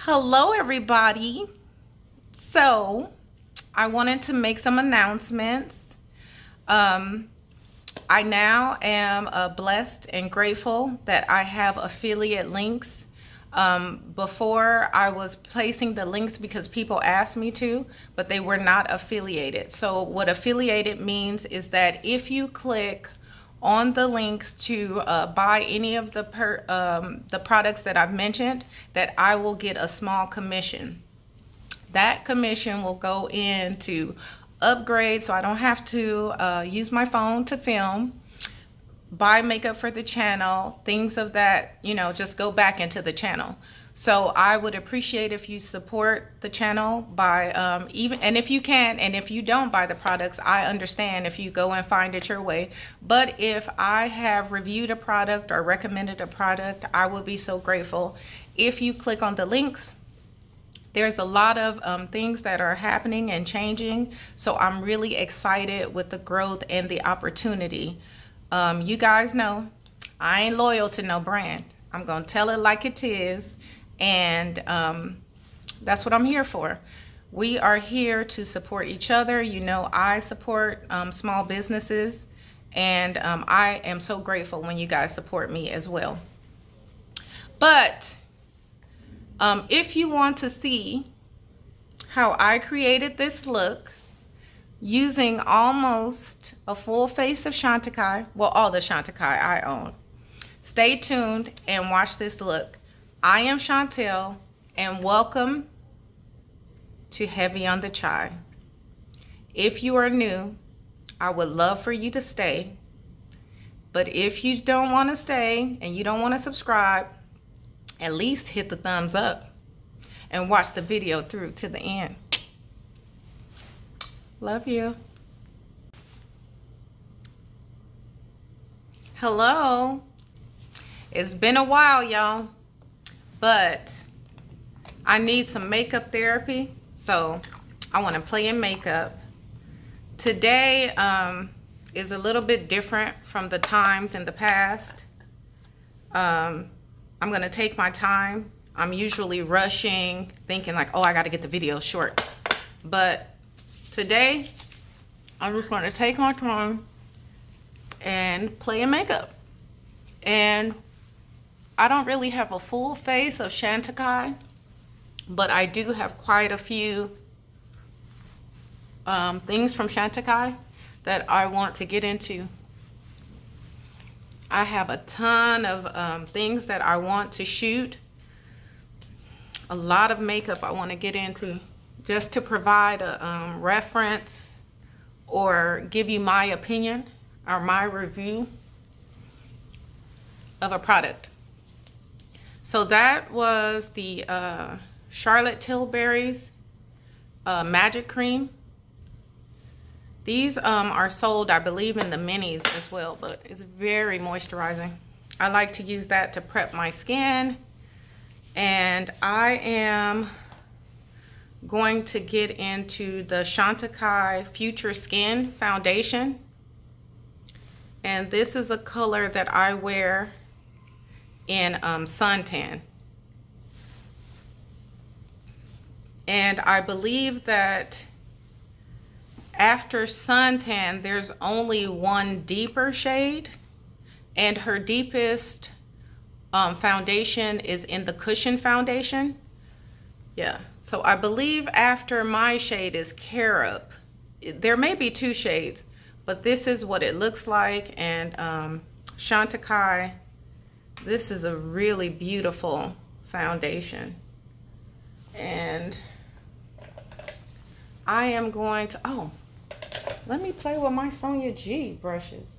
Hello, everybody. So, I wanted to make some announcements. I now am blessed and grateful that I have affiliate links. Before I was placing the links because people asked me to, but they were not affiliated. So what affiliated means is that if you click on the links to buy any of the products that I've mentioned, that I will get a small commission. That commission will go into upgrade so I don't have to use my phone to film, buy makeup for the channel, things of that, just go back into the channel. So I would appreciate if you support the channel by and if you can, and if you don't buy the products, I understand if you go and find it your way. But if I have reviewed a product or recommended a product, I will be so grateful if you click on the links. There's a lot of things that are happening and changing, so I'm really excited with the growth and the opportunity. You guys know I ain't loyal to no brand. I'm gonna tell it like it is, and that's what I'm here for. We are here to support each other. I support small businesses, and I am so grateful when you guys support me as well. But if you want to see how I created this look using almost a full face of Chantecaille, well, all the Chantecaille I own, stay tuned and watch this look. I am Chantel, and welcome to Heavy on the Chai. If you are new, I would love for you to stay, but if you don't want to stay and you don't want to subscribe, at least hit the thumbs up and watch the video through to the end. Love you. Hello. It's been a while, y'all, but I need some makeup therapy, so I want to play in makeup. Today is a little bit different from the times in the past. I'm going to take my time. I'm usually rushing, thinking like, oh, I got to get the video short. But today, I'm just going to take my time and play in makeup. And I don't really have a full face of Chantecaille, but I do have quite a few things from Chantecaille that I want to get into. I have a ton of things that I want to shoot. A lot of makeup I want to get into just to provide a reference or give you my opinion or my review of a product. So that was the Charlotte Tilbury's Magic Cream. These are sold, I believe, in the minis as well, but it's very moisturizing. I like to use that to prep my skin. And I am going to get into the Chantecaille Future Skin Foundation. And this is a color that I wear in suntan. And I believe that after suntan, there's only one deeper shade, and her deepest foundation is in the Cushion Foundation. Yeah, so I believe after my shade is Carob. There may be two shades, but this is what it looks like. And Chantecaille, this is a really beautiful foundation. And I am going to, oh, let me play with my Sonia G brushes.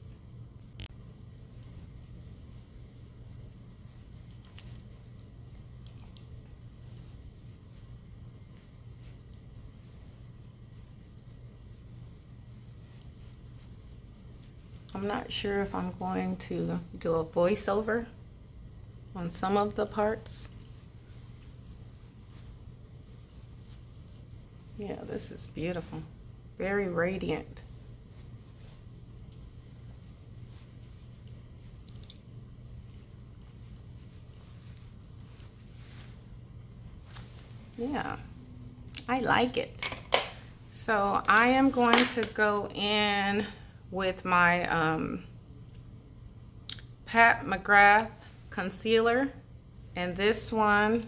I'm not sure if I'm going to do a voiceover on some of the parts. Yeah, this is beautiful. Very radiant. Yeah, I like it. So I am going to go in with my Pat McGrath concealer, and this one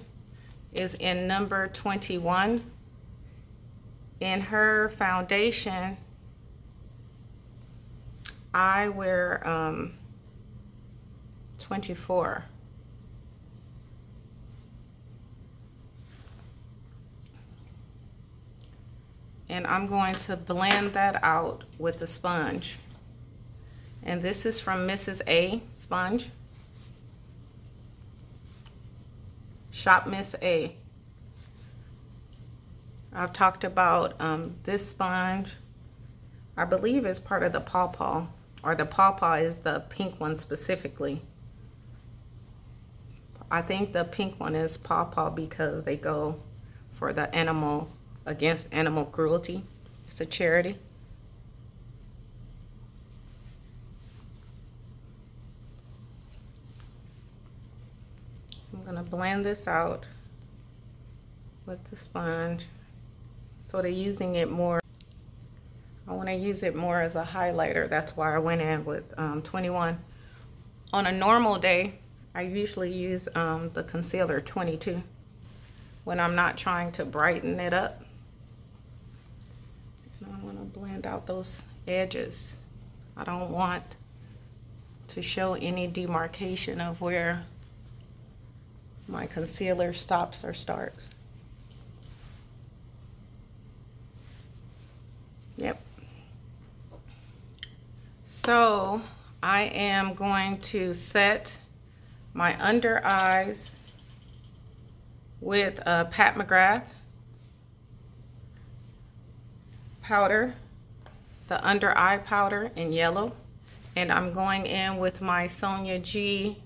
is in number 21. In her foundation, I wear 24. And I'm going to blend that out with the sponge. And this is from Mrs. A sponge. Shop Miss A. I've talked about this sponge. I believe it's part of the Pawpaw, or the Pawpaw is the pink one specifically. I think the pink one is Pawpaw because they go for the animal, against animal cruelty. It's a charity. So I'm gonna blend this out with the sponge. Sort of using it more. I want to use it more as a highlighter. That's why I went in with 21. On a normal day, I usually use the concealer 22 when I'm not trying to brighten it up. And I want to blend out those edges. I don't want to show any demarcation of where my concealer stops or starts. Yep. So I am going to set my under eyes with Pat McGrath powder, the under eye powder in yellow. And I'm going in with my Sonia G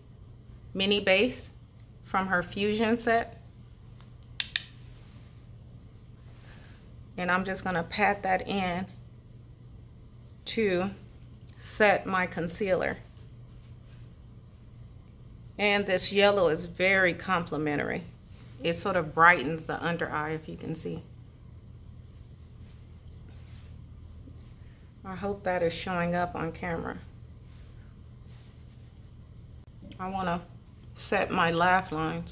mini base from her Fusion set. And I'm just gonna pat that in to set my concealer. And this yellow is very complimentary. It sort of brightens the under eye, if you can see. I hope that is showing up on camera. I wanna set my laugh lines.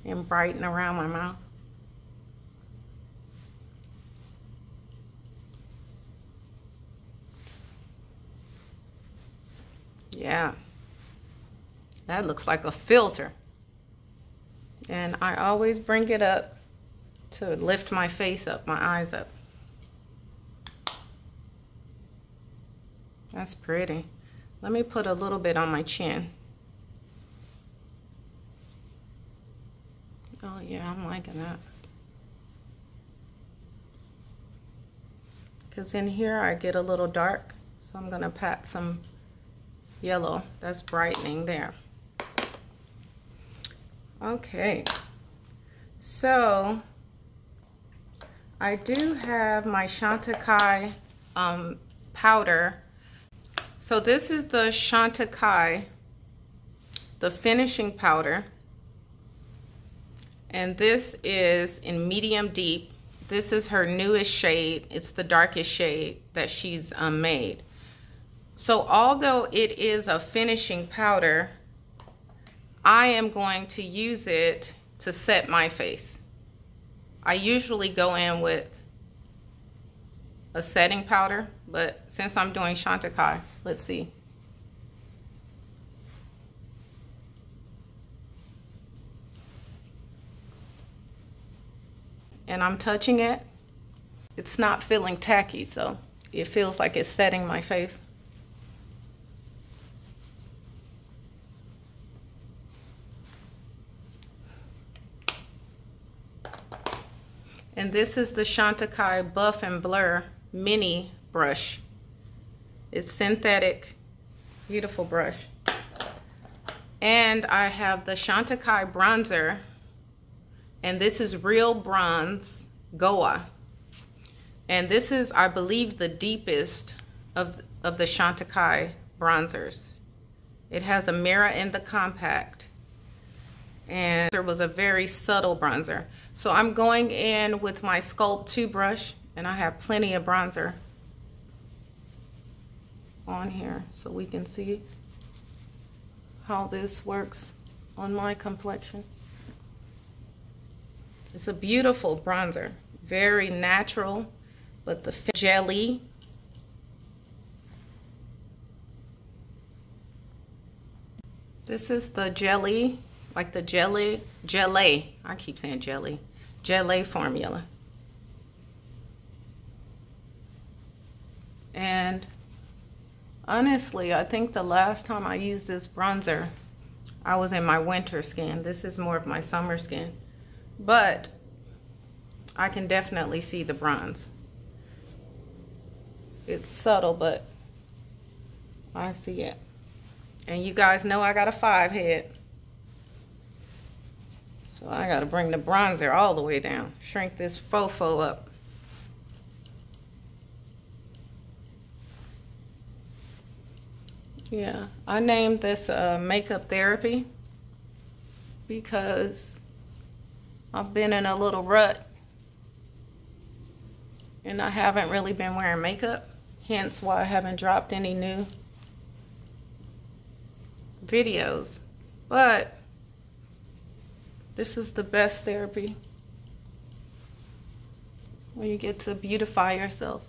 And brighten around my mouth. Yeah, that looks like a filter. And I always bring it up to lift my face up, my eyes up. That's pretty. Let me put a little bit on my chin. Oh yeah, I'm liking that. Because in here I get a little dark, so I'm gonna pat some yellow that's brightening there. Okay, so I do have my Chantecaille powder. So this is the Chantecaille, the finishing powder. And this is in medium deep. This is her newest shade. It's the darkest shade that she's made. So although it is a finishing powder, I am going to use it to set my face. I usually go in with a setting powder, but since I'm doing Chantecaille, let's see. And I'm touching it. It's not feeling tacky, so it feels like it's setting my face. And this is the Chantecaille Buff and Blur mini brush. It's synthetic, beautiful brush. And I have the Chantecaille bronzer, and this is Real Bronze Goa. And this is, I believe, the deepest of the Chantecaille bronzers. It has a mirror in the compact. And there was a very subtle bronzer. So I'm going in with my Sculpt 2 brush, and I have plenty of bronzer on here so we can see how this works on my complexion. It's a beautiful bronzer, very natural, but the jelly. This is the jelly, like the jelly, I keep saying jelly formula. And honestly, I think the last time I used this bronzer, I was in my winter skin. This is more of my summer skin. But I can definitely see the bronze. It's subtle, but I see it. And you guys know I got a 5 head. So I gotta bring the bronzer all the way down. Shrink this fofo up. Yeah, I named this makeup therapy because I've been in a little rut and I haven't really been wearing makeup, hence why I haven't dropped any new videos. But this is the best therapy when you get to beautify yourself.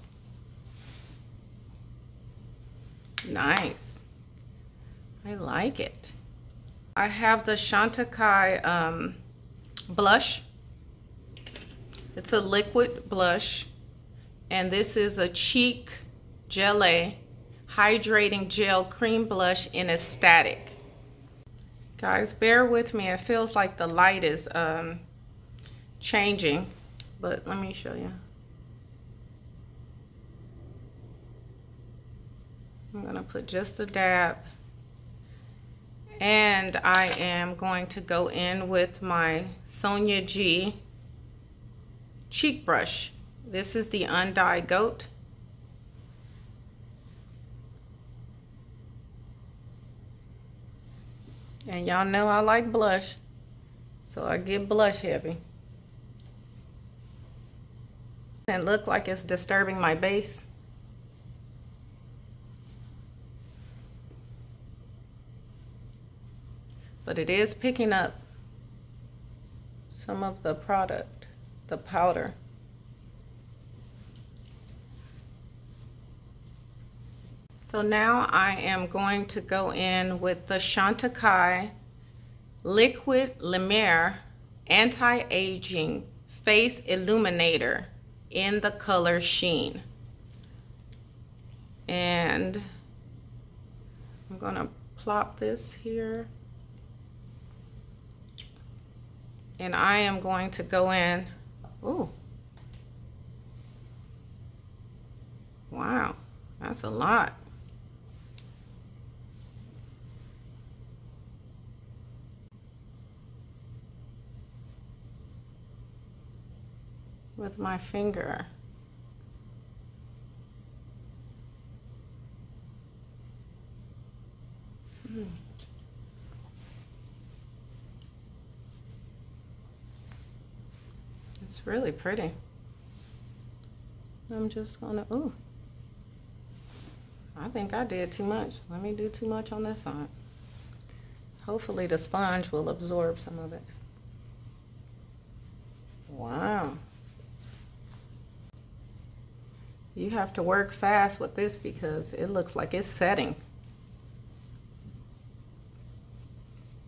Nice. I like it. I have the Chantecaille blush. It's a liquid blush, and this is a Cheek Gelée Hydrating Gel Cream Blush in Ecstatic. Guys, bear with me. It feels like the light is changing, but let me show you. I'm gonna put just a dab. And I am going to go in with my Sonia G cheek brush. This is the Undyed Goat. And y'all know I like blush, so I get blush heavy. And look like it's disturbing my base. But it is picking up some of the product, the powder. So now I am going to go in with the Chantecaille Liquid Lumiere Anti-Aging Face Illuminator in the color Sheen. And I'm gonna plop this here. And I am going to go in, ooh. Wow, that's a lot. With my finger. It's really pretty. I'm just gonna, ooh. I think I did too much. Let me do too much on this side. Hopefully the sponge will absorb some of it. Wow. You have to work fast with this because it looks like it's setting.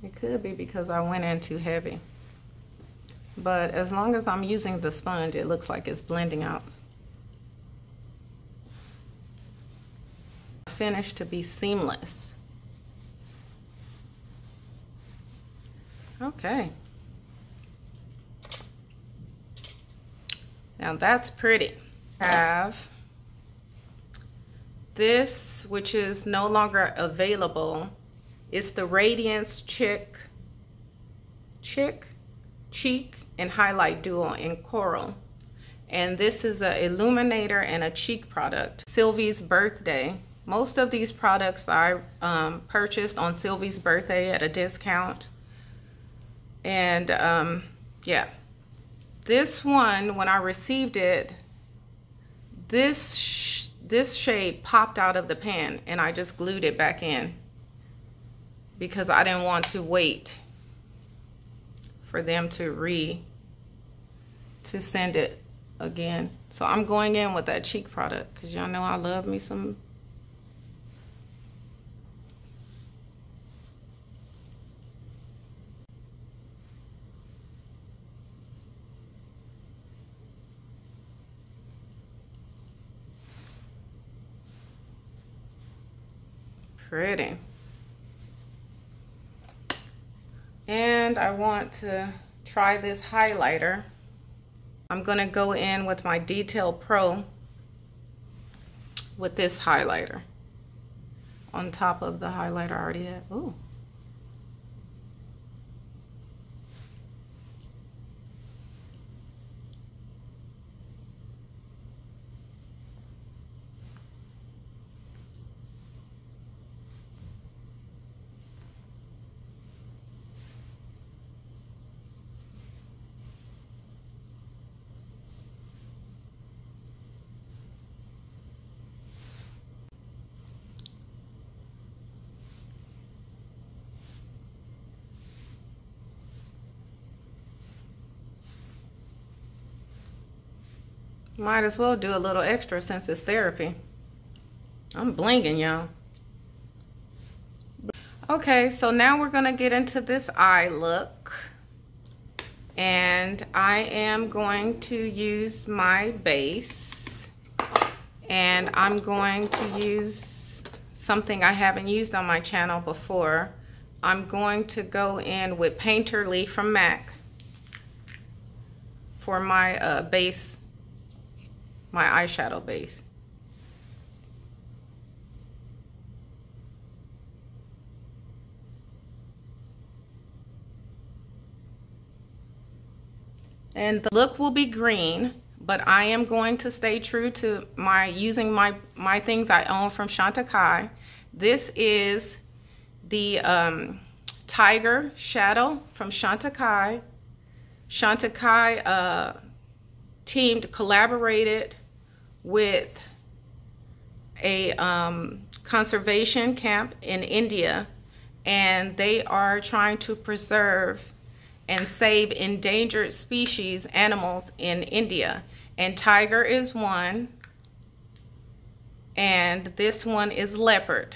It could be because I went in too heavy. But as long as I'm using the sponge, it looks like it's blending out. Finish to be seamless. Okay. Now that's pretty. Have this, which is no longer available. It's the Radiance Cheek and Highlight Duo in Coral. And this is an illuminator and a cheek product. Sylvie's birthday, Most of these products I purchased on Sylvie's birthday at a discount. And yeah, this one, when I received it, this shade popped out of the pan, and I just glued it back in because I didn't want to wait for them to send it again. So I'm going in with that cheek product because y'all know I love me some. Pretty. And I want to try this highlighter. I'm gonna go in with my Detail Pro with this highlighter on top of the highlighter I already had. Ooh. Might as well do a little extra since it's therapy. I'm blinging, y'all. Okay, so now we're gonna get into this eye look. And I am going to use my base. And I'm going to use something I haven't used on my channel before. I'm going to go in with Painterly from MAC for my base. My eyeshadow base. And the look will be green, but I am going to stay true to using my things I own from Chantecaille. This is the Tiger Shadow from Chantecaille. Chantecaille collaborated with a conservation camp in India, and they are trying to preserve and save endangered species animals in India, and tiger is one, and this one is leopard.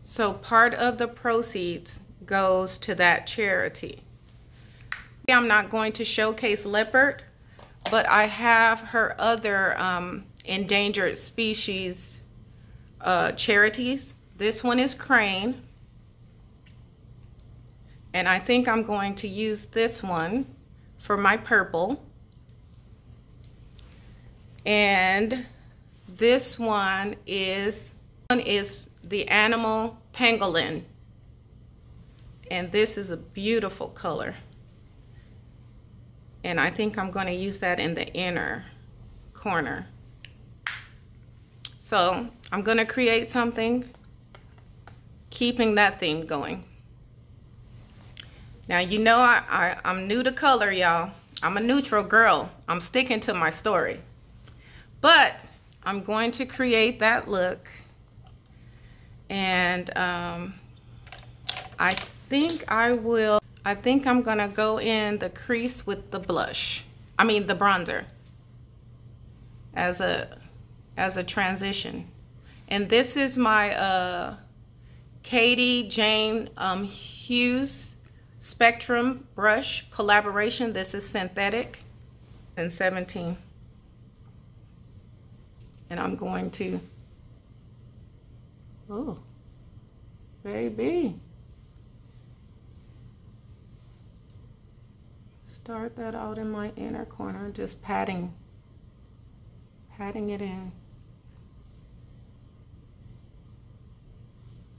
So part of the proceeds goes to that charity. I'm not going to showcase leopard, but I have her other endangered species charities. This one is crane, and I think I'm going to use this one for my purple. And this one is the animal pangolin, and this is a beautiful color. And I think I'm going to use that in the inner corner. So I'm going to create something keeping that theme going. Now, you know I'm new to color, y'all. I'm a neutral girl. I'm sticking to my story. But I'm going to create that look. And I think I'm gonna go in the crease with the blush. I mean the bronzer as a transition. And this is my Katie Jane Hughes Spectrum brush collaboration. This is synthetic and 17. And I'm going to, oh, baby. Start that out in my inner corner, just patting it in.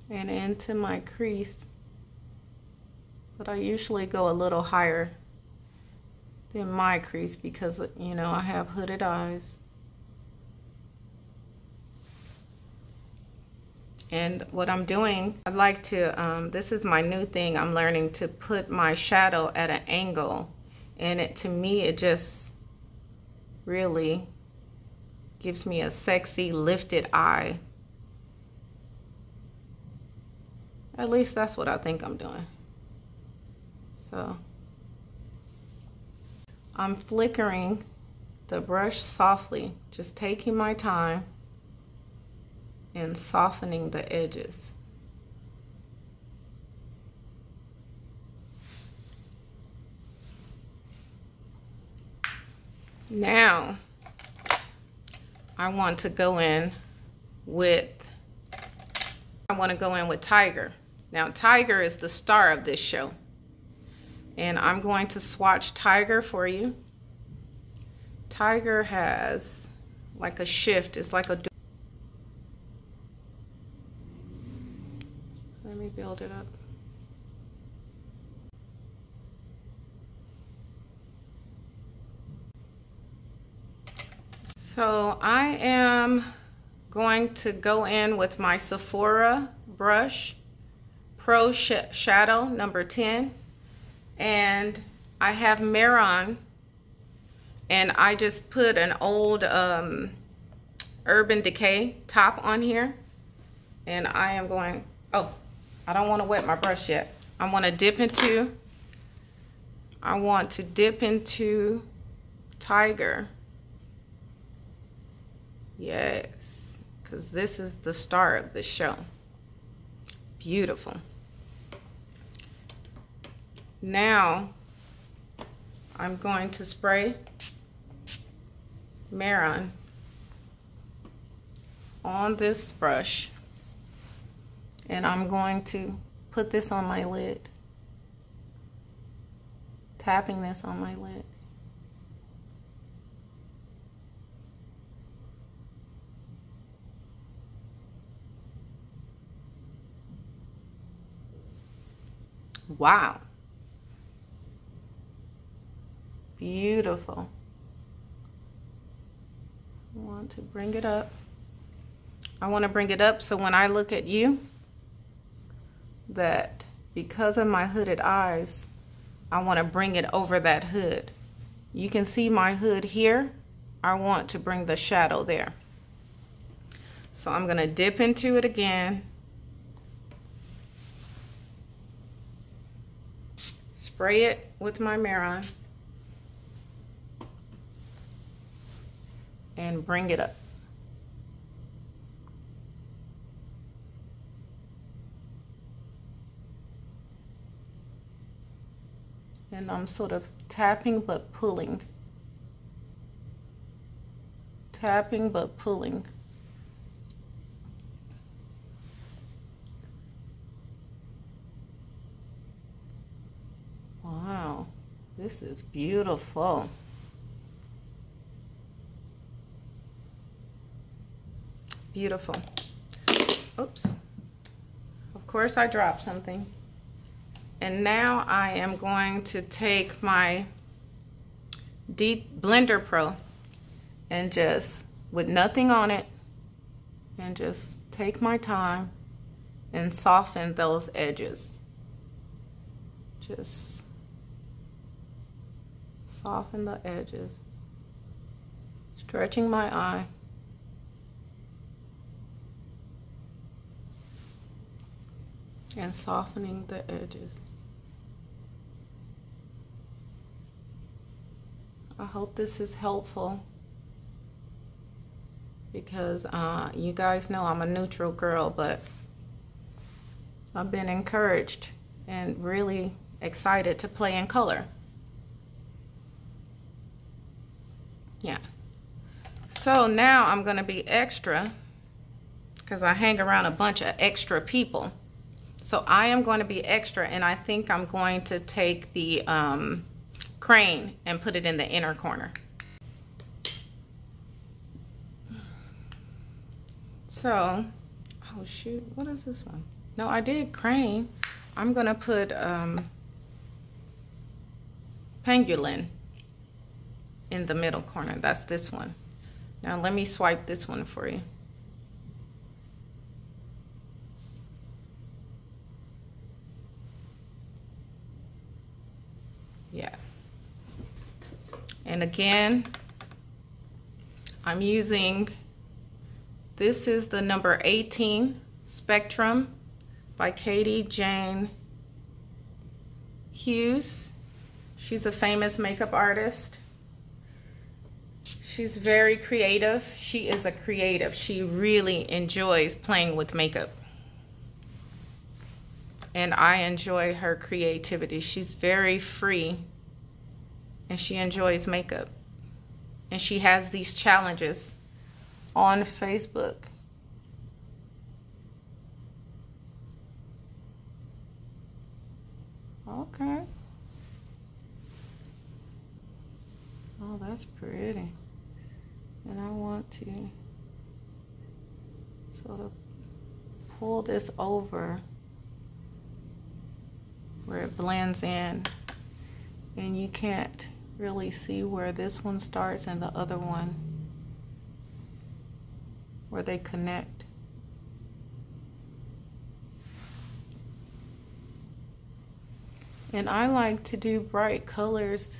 And into my crease. But I usually go a little higher than my crease because, you know, I have hooded eyes. And what I'm doing, I like to, this is my new thing, I'm learning to put my shadow at an angle. And it, to me, it just really gives me a sexy lifted eye. At least that's what I think I'm doing. So I'm flickering the brush softly, just taking my time and softening the edges. Now I want to go in with Tiger. Now Tiger is the star of this show, and I'm going to swatch Tiger for you. Tiger has like a shift, it's like a, let me build it up. So I am going to go in with my Sephora brush, Pro Shadow number 10, and I have Mehron, and I just put an old Urban Decay top on here, and I am going, oh, I don't want to wet my brush yet. I want to dip into Tiger. Yes, because this is the star of the show. Beautiful. Now I'm going to spray Mehron on this brush, and I'm going to put this on my lid, tapping this on my lid. Wow. Beautiful. I want to bring it up. I want to bring it up so when I look at you, that because of my hooded eyes, I want to bring it over that hood. You can see my hood here. I want to bring the shadow there. So I'm going to dip into it again. Spray it with my Mehron and bring it up. And I'm sort of tapping but pulling. Tapping but pulling. Wow, this is beautiful. Beautiful. Oops. Of course I dropped something. And now I am going to take my Deep Blender Pro and just, with nothing on it, and just take my time and soften those edges. Just soften the edges. Stretching my eye. And softening the edges. I hope this is helpful, because you guys know I'm a neutral girl, but I've been encouraged and really excited to play in color. Yeah. So now I'm going to be extra, because I hang around a bunch of extra people. So I am going to be extra, and I think I'm going to take the crane and put it in the inner corner. So, oh shoot, what is this one? No, I did crane. I'm going to put Pangolin in the middle corner. That's this one. Now let me swipe this one for you. And again, I'm using, this is the number 18 Spectrum by Katie Jane Hughes. She's a famous makeup artist. She's very creative. She is a creative. She really enjoys playing with makeup. And I enjoy her creativity. She's very free and she enjoys makeup. And she has these challenges on Facebook. Okay. Oh, that's pretty. And I want to sort of pull this over where it blends in, and you can't really see where this one starts and the other one, where they connect. And I like to do bright colors,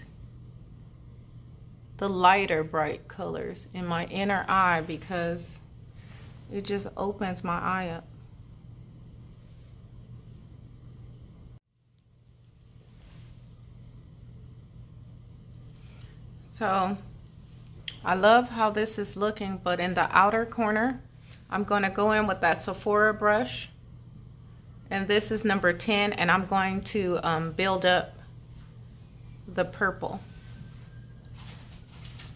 the lighter bright colors in my inner eye, because it just opens my eye up. So I love how this is looking, but in the outer corner, I'm going to go in with that Sephora brush. And this is number 10, and I'm going to build up the purple.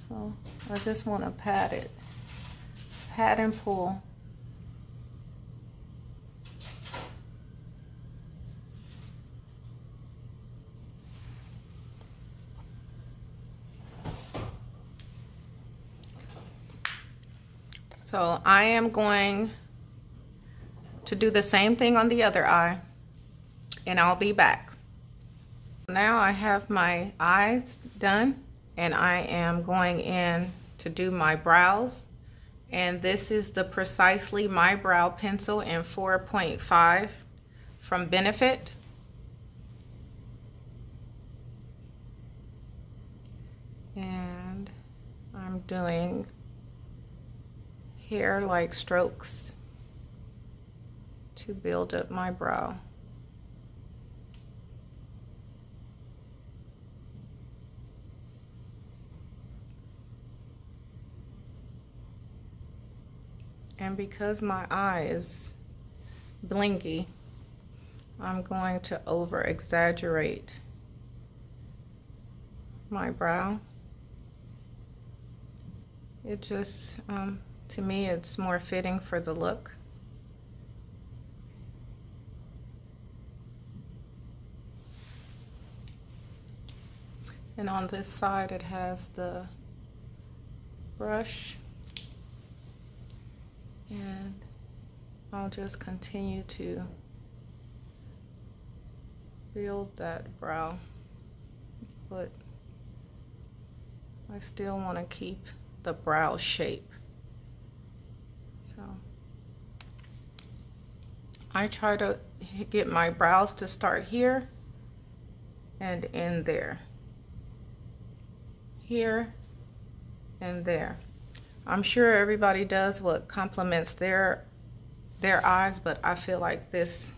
So I just want to pat it, pat and pull. So I am going to do the same thing on the other eye, and I'll be back. Now I have my eyes done, and I am going in to do my brows. And this is the Precisely My Brow Pencil in 4.5 from Benefit. And I'm doing hair-like strokes to build up my brow. And because my eye is blinky, I'm going to over exaggerate my brow. It just, to me, it's more fitting for the look. And on this side, it has the brush. And I'll just continue to build that brow, but I still want to keep the brow shape. So I try to get my brows to start here and end there, here and there. I'm sure everybody does what complements their eyes, but I feel like this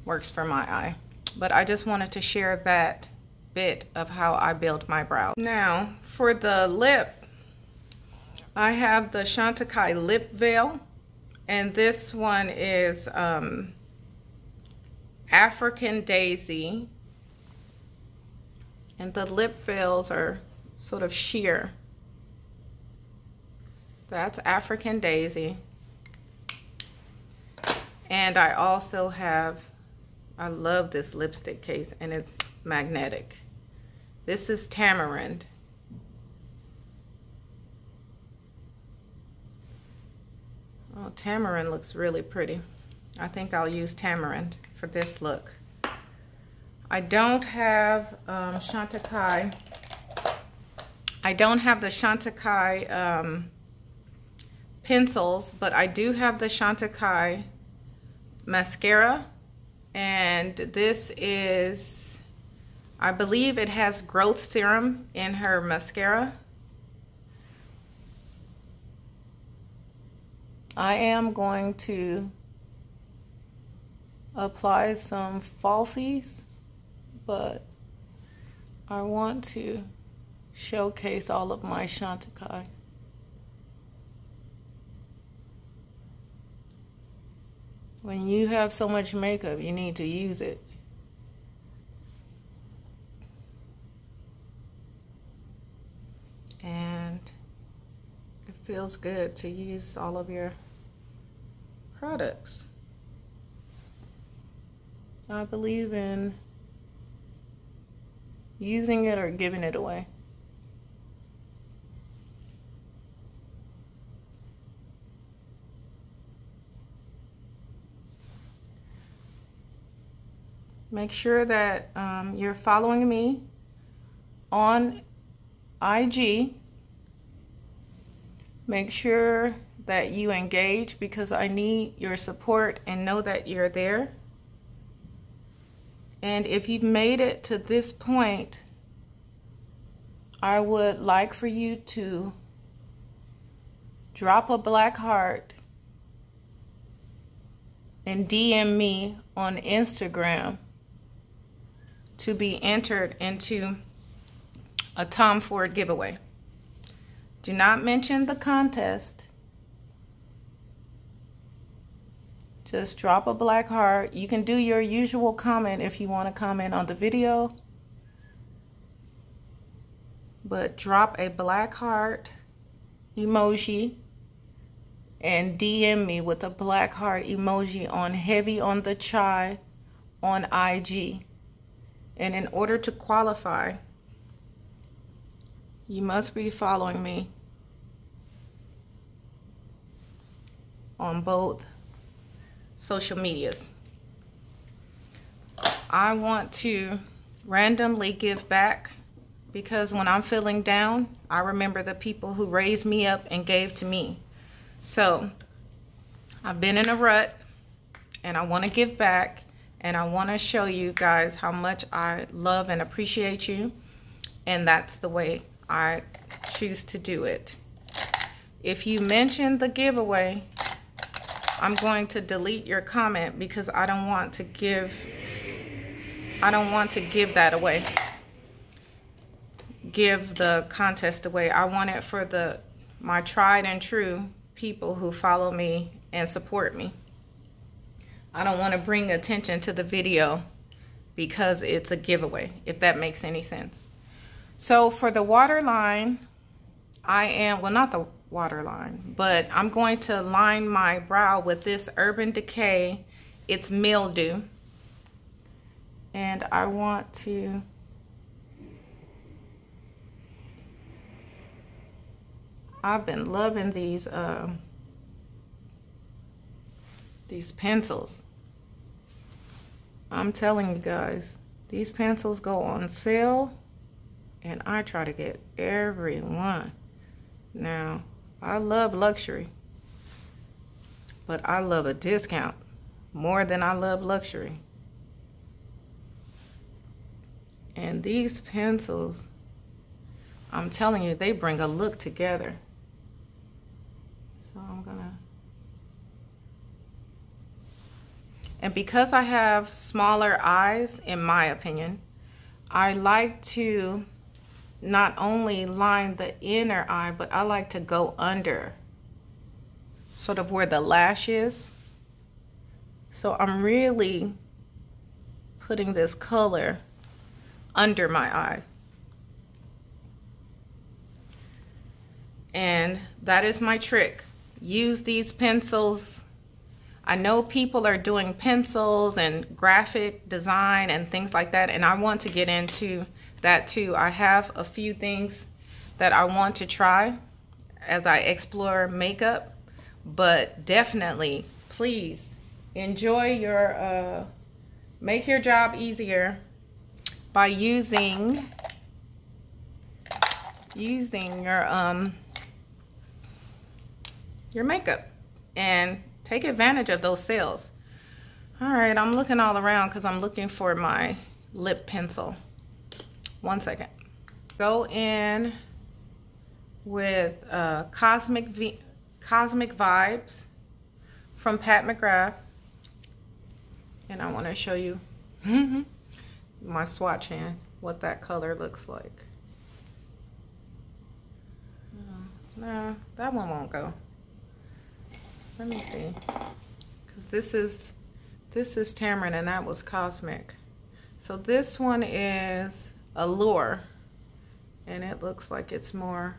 works for my eye. But I just wanted to share that bit of how I build my brow. Now for the lip, I have the Chantecaille Lip Veil, and this one is African Daisy, and the lip veils are sort of sheer. That's African Daisy. And I also have, I love this lipstick case, and it's magnetic. This is Tamarind. Oh, Tamarind looks really pretty. I think I'll use Tamarind for this look. I don't have Chantecaille. I don't have the Chantecaille pencils, but I do have the Chantecaille mascara, and this is I believe it has growth serum in her mascara. I am going to apply some falsies, but I want to showcase all of my Chantecaille. When you have so much makeup, you need to use it. And it feels good to use all of your products. I believe in using it or giving it away. Make sure that you're following me on IG. Make sure that you engage, because I need your support and know that you're there. And if you've made it to this point, I would like for you to drop a black heart and DM me on Instagram to be entered into a Tom Ford giveaway. Do not mention the contest. Just drop a black heart. You can do your usual comment if you want to comment on the video, but drop a black heart emoji and DM me with a black heart emoji on Heavy on the Chai on IG. And in order to qualify, you must be following me on both social medias. I want to randomly give back, because when I'm feeling down, I remember the people who raised me up and gave to me. So I've been in a rut and I want to give back, and I want to show you guys how much I love and appreciate you, and that's the way I choose to do it. If you mention the giveaway, I'm going to delete your comment, because I don't want to give that away. Give the contest away. I want it for my tried and true people who follow me and support me. I don't want to bring attention to the video because it's a giveaway, if that makes any sense. So for the waterline, well, not the waterline, but I'm going to line my brow with this Urban Decay. It's Mildew. And I want to I've been loving these pencils. I'm telling you guys, these pencils go on sale and I try to get every one. Now, I love luxury, but I love a discount more than I love luxury. And these pencils, I'm telling you, they bring a look together. So I'm gonna, and because I have smaller eyes, in my opinion, I like to not only line the inner eye, but I like to go under, sort of where the lash is. So I'm really putting this color under my eye. And that is my trick. Use these pencils. I know people are doing pencils and graphic design and things like that, and I want to get into that too. I have a few things that I want to try as I explore makeup, but definitely, please enjoy your, make your job easier by using your makeup, and take advantage of those sales. All right, I'm looking all around because I'm looking for my lip pencil. 1 second. Go in with Cosmic Vibes from Pat McGrath. And I want to show you my swatch hand, what that color looks like. No, that one won't go. Let me see. Because this is Tamarind and that was Cosmic. So this one is Allure. And it looks like it's more,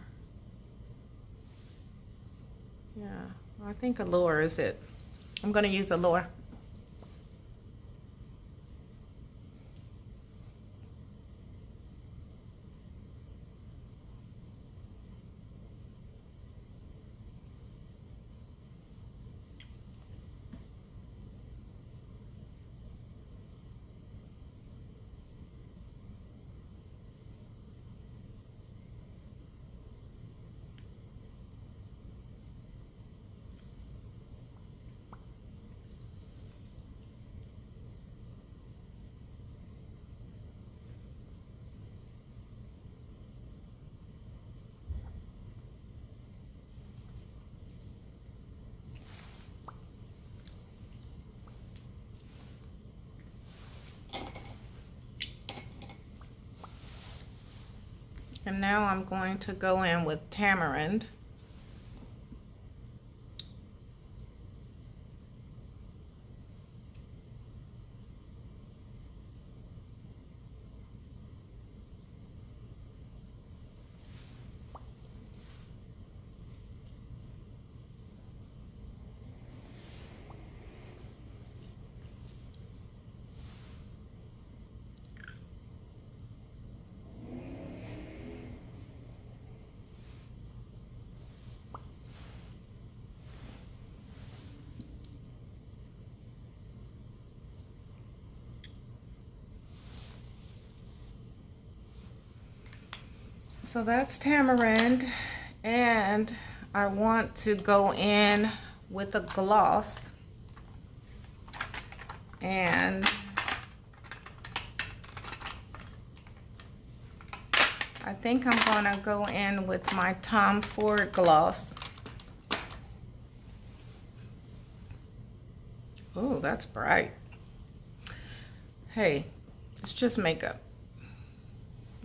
yeah, I think Allure is it. I'm going to use Allure. And now I'm going to go in with Tamarind. So that's Tamarind, and I want to go in with a gloss, and I think I'm gonna go in with my Tom Ford gloss. Oh, that's bright. Hey, it's just makeup.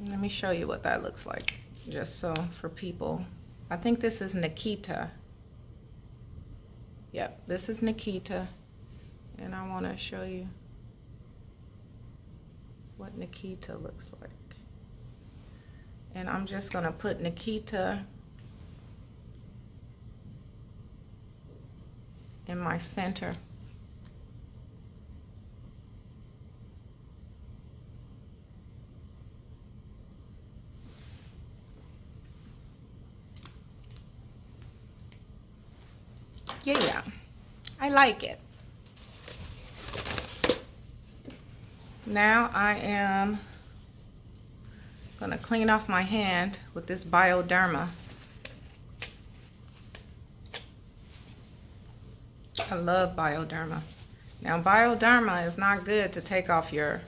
Let me show you what that looks like, just so for people. I think this is Nikita. Yep, this is Nikita. And I want to show you what Nikita looks like. And I'm just going to put Nikita in my center. Yeah, I like it. Now I am gonna clean off my hand with this Bioderma. I love Bioderma. Now Bioderma is not good to take off your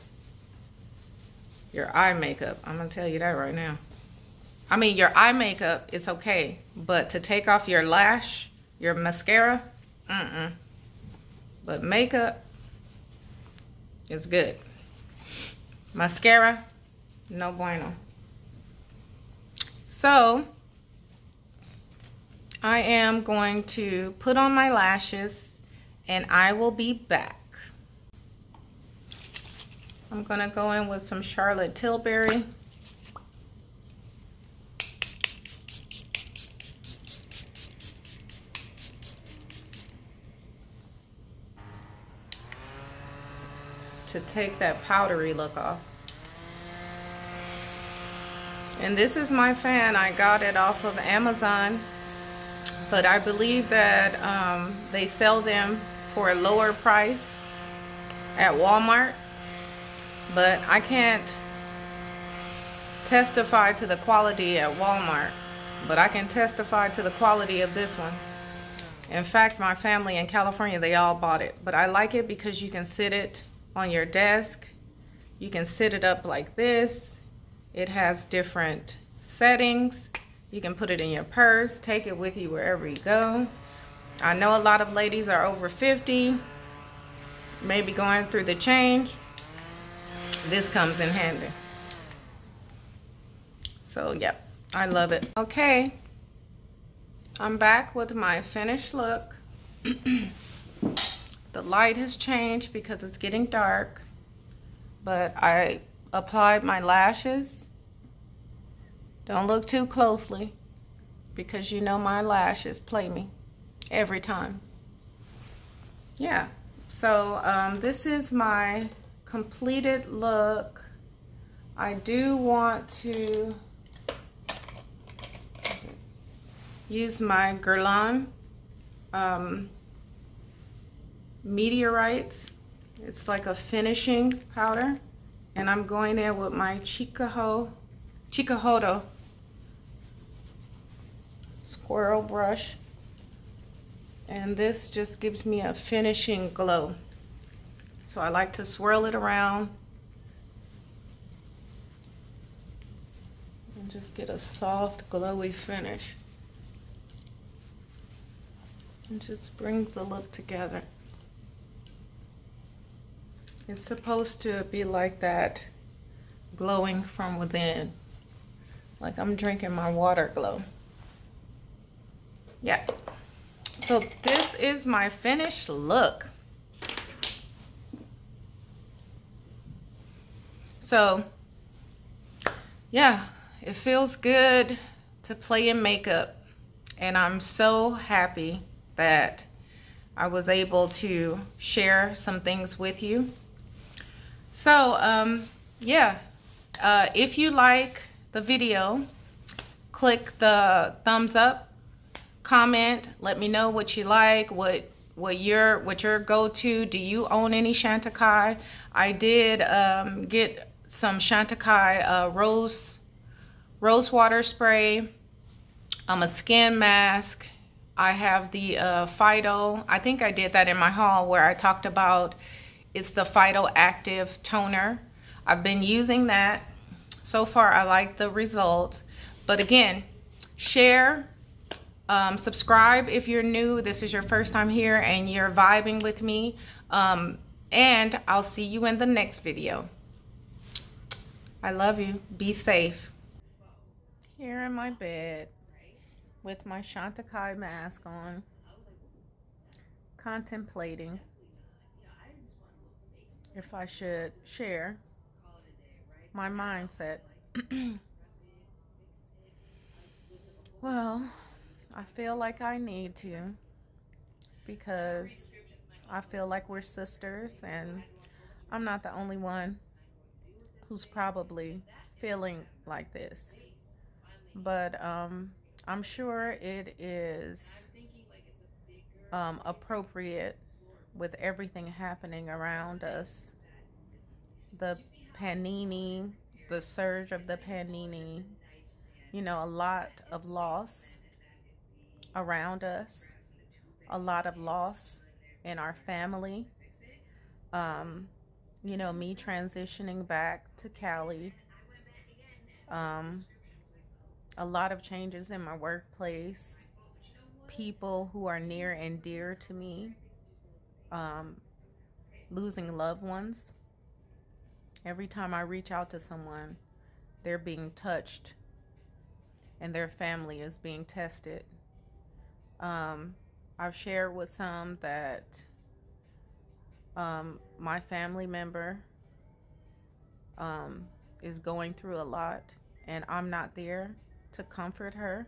eye makeup. I'm gonna tell you that right now. I mean, your eye makeup is okay, but to take off your lash, your mascara, but makeup is good. Mascara, no bueno. So I am going to put on my lashes and I will be back. I'm gonna go in with some Charlotte Tilbury. To take that powdery look off. And this is my fan. I got it off of Amazon, but I believe that they sell them for a lower price at Walmart, but I can't testify to the quality at Walmart, but I can testify to the quality of this one. In fact, my family in California, they all bought it, but I like it because you can sit it on your desk. You can sit it up like this. It has different settings. You can put it in your purse, take it with you wherever you go. I know a lot of ladies are over 50, maybe going through the change. This comes in handy. So, yep, I love it. Okay, I'm back with my finished look. The light has changed because it's getting dark, but I applied my lashes. Don't look too closely because you know my lashes play me every time. Yeah, so this is my completed look. I do want to use my Guerlain Meteorites. It's like a finishing powder, and I'm going in with my Chikuhodo squirrel brush, and this just gives me a finishing glow. So I like to swirl it around and just get a soft glowy finish and just bring the look together. It's supposed to be like that, glowing from within, like I'm drinking my water glow. Yeah, so this is my finished look. So yeah, it feels good to play in makeup, and I'm so happy that I was able to share some things with you. So yeah, if you like the video, click the thumbs up, comment, let me know what you like, what your go-to. Do you own any Chantecaille? I did get some Chantecaille rose water spray, a skin mask. I have the Phyto. I think I did that in my haul where I talked about, it's the Phyto Active Toner. I've been using that. So far, I like the results. But again, share, subscribe if you're new, this is your first time here and you're vibing with me. And I'll see you in the next video. I love you. Be safe. Here in my bed with my Chantecaille mask on, contemplating if I should share my mindset. Well, I feel like I need to, because I feel like we're sisters, and I'm not the only one who's probably feeling like this. But I'm sure it is appropriate with everything happening around us. The panini, the surge of the panini, you know, a lot of loss around us, a lot of loss in our family. You know, me transitioning back to Cali, a lot of changes in my workplace, people who are near and dear to me, losing loved ones. Every time I reach out to someone, they're being touched and their family is being tested. I've shared with some that my family member is going through a lot, and I'm not there to comfort her,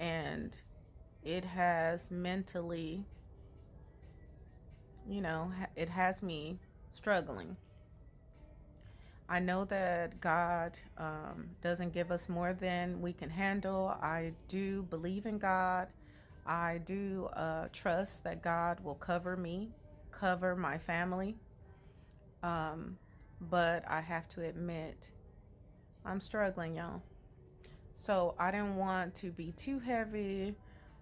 and it has mentally, you know, it has me struggling. I know that God doesn't give us more than we can handle. I do believe in God. I do trust that God will cover me, cover my family. But I have to admit, I'm struggling, y'all. So I didn't want to be too heavy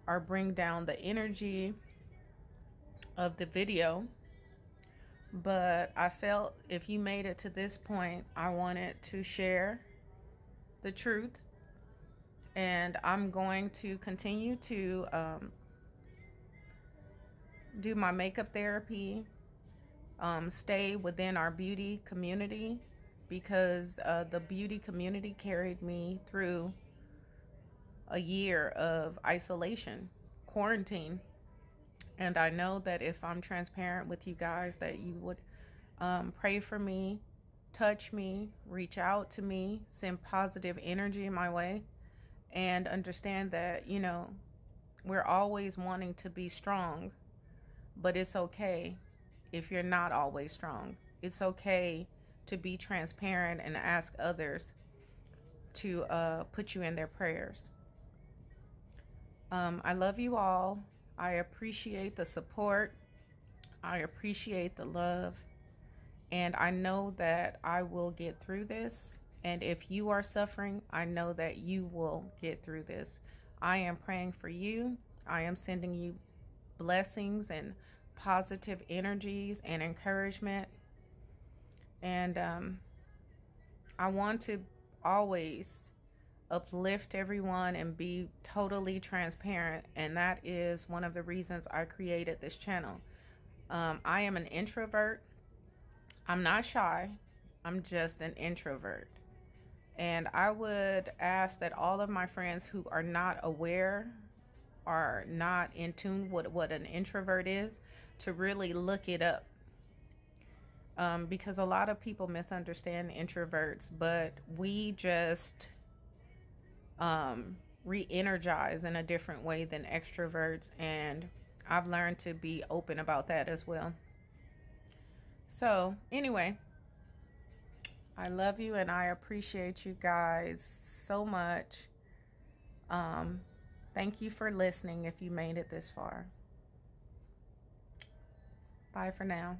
or bring down the energy of the video. But I felt if you made it to this point, I wanted to share the truth. And I'm going to continue to do my makeup therapy, stay within our beauty community, because the beauty community carried me through a year of isolation, quarantine. And I know that if I'm transparent with you guys, that you would pray for me, touch me, reach out to me, send positive energy my way, and understand that, you know, we're always wanting to be strong, but it's okay if you're not always strong. It's okay to be transparent and ask others to put you in their prayers. I love you all. I appreciate the support. I appreciate the love. And I know that I will get through this. And if you are suffering, I know that you will get through this. I am praying for you. I am sending you blessings and positive energies and encouragement. And I want to always uplift everyone and be totally transparent. And that is one of the reasons I created this channel. I am an introvert. I'm not shy. I'm just an introvert. And I would ask that all of my friends who are not aware, are not in tune with what an introvert is, to really look it up. Because a lot of people misunderstand introverts, but we just re-energize in a different way than extroverts. And I've learned to be open about that as well. So anyway, I love you and I appreciate you guys so much. Thank you for listening if you made it this far. Bye for now.